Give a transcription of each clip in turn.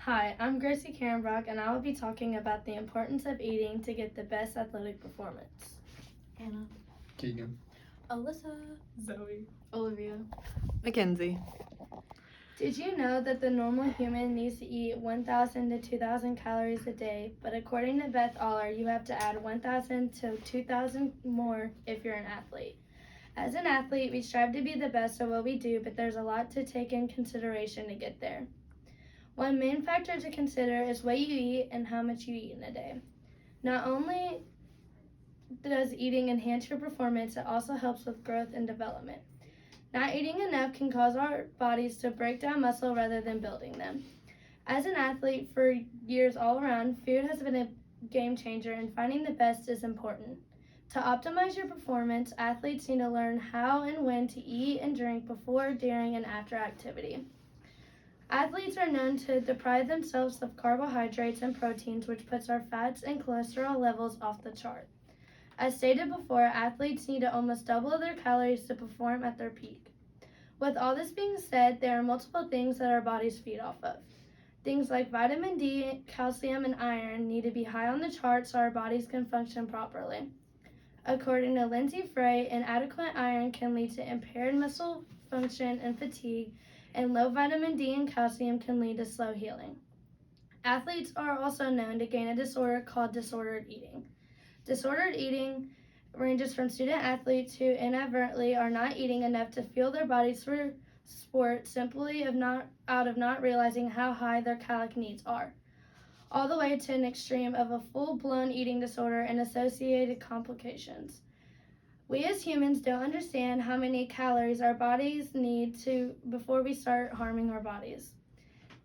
Hi, I'm Gracie Karenbrock, and I will be talking about the importance of eating to get the best athletic performance. Anna. Keegan. Alyssa. Zoe. Olivia. Mackenzie. Did you know that the normal human needs to eat 1,000 to 2,000 calories a day, but according to Beth Aller, you have to add 1,000 to 2,000 more if you're an athlete. As an athlete, we strive to be the best at what we do, but there's a lot to take in consideration to get there. One main factor to consider is what you eat and how much you eat in a day. Not only does eating enhance your performance, it also helps with growth and development. Not eating enough can cause our bodies to break down muscle rather than building them. As an athlete for years all around, food has been a game changer, and finding the best is important. To optimize your performance, athletes need to learn how and when to eat and drink before, during, and after activity. Athletes are known to deprive themselves of carbohydrates and proteins, which puts our fats and cholesterol levels off the chart. As stated before, athletes need to almost double their calories to perform at their peak. With all this being said, there are multiple things that our bodies feed off of. Things like vitamin D, calcium, and iron need to be high on the chart so our bodies can function properly. According to Lindsay Frey, inadequate iron can lead to impaired muscle function and fatigue, and low vitamin D and calcium can lead to slow healing. Athletes are also known to gain a disorder called disordered eating. Disordered eating ranges from student athletes who inadvertently are not eating enough to fuel their bodies for sport simply out of not realizing how high their caloric needs are, all the way to an extreme of a full-blown eating disorder and associated complications. We as humans don't understand how many calories our bodies need before we start harming our bodies.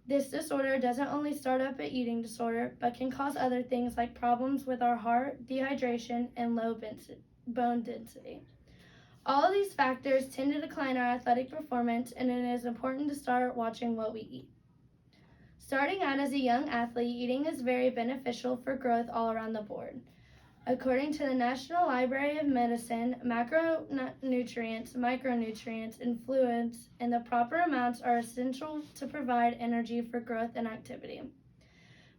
This disorder doesn't only start up an eating disorder, but can cause other things like problems with our heart, dehydration, and low bone density. All of these factors tend to decline our athletic performance, and it is important to start watching what we eat. Starting out as a young athlete, eating is very beneficial for growth all around the board. According to the National Library of Medicine, macronutrients, micronutrients, and fluids in the proper amounts are essential to provide energy for growth and activity.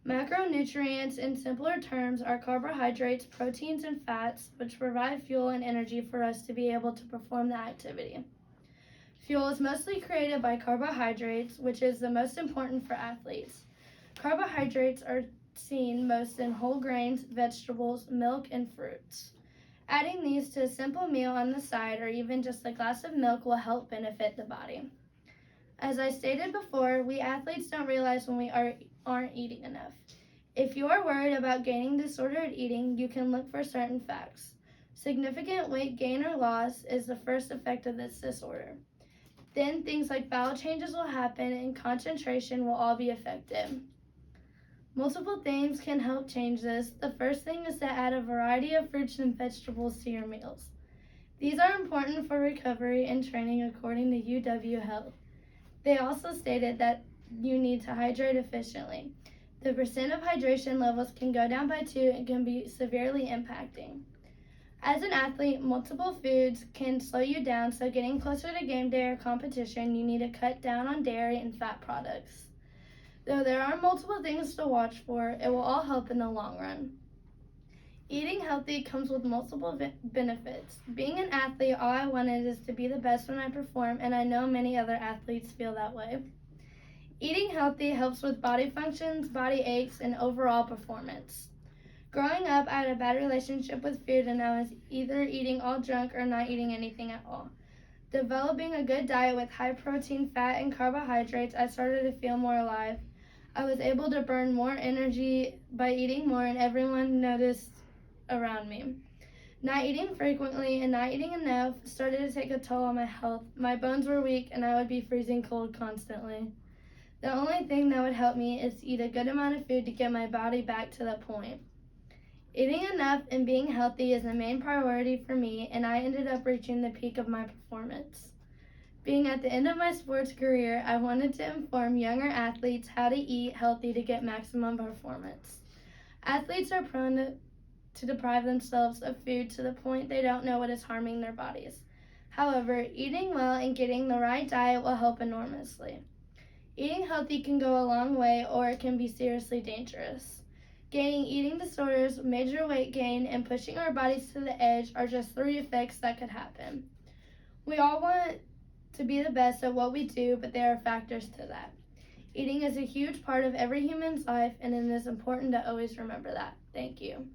Macronutrients, in simpler terms, are carbohydrates, proteins, and fats, which provide fuel and energy for us to be able to perform the activity. Fuel is mostly created by carbohydrates, which is the most important for athletes. Carbohydrates are seen most in whole grains, vegetables, milk, and fruits. Adding these to a simple meal on the side or even just a glass of milk will help benefit the body. As I stated before, we athletes don't realize when we aren't eating enough. If you are worried about gaining disordered eating, you can look for certain facts. Significant weight gain or loss is the first effect of this disorder. Then things like bowel changes will happen and concentration will all be affected. Multiple things can help change this. The first thing is to add a variety of fruits and vegetables to your meals. These are important for recovery and training according to UW Health. They also stated that you need to hydrate efficiently. The percent of hydration levels can go down by 2 and can be severely impacting. As an athlete, multiple foods can slow you down, so getting closer to game day or competition, you need to cut down on dairy and fat products. Though there are multiple things to watch for, it will all help in the long run. Eating healthy comes with multiple benefits. Being an athlete, all I wanted is to be the best when I perform, and I know many other athletes feel that way. Eating healthy helps with body functions, body aches, and overall performance. Growing up, I had a bad relationship with food, and I was either eating all junk or not eating anything at all. Developing a good diet with high protein, fat, and carbohydrates, I started to feel more alive. I was able to burn more energy by eating more, and everyone noticed around me. Not eating frequently and not eating enough started to take a toll on my health. My bones were weak, and I would be freezing cold constantly. The only thing that would help me is to eat a good amount of food to get my body back to that point. Eating enough and being healthy is the main priority for me, and I ended up reaching the peak of my performance. Being at the end of my sports career, I wanted to inform younger athletes how to eat healthy to get maximum performance. Athletes are prone to deprive themselves of food to the point they don't know what is harming their bodies. However, eating well and getting the right diet will help enormously. Eating healthy can go a long way, or it can be seriously dangerous. Gaining eating disorders, major weight gain, and pushing our bodies to the edge are just 3 effects that could happen. We all want to be the best at what we do, but there are factors to that. Eating is a huge part of every human's life, and it is important to always remember that. Thank you.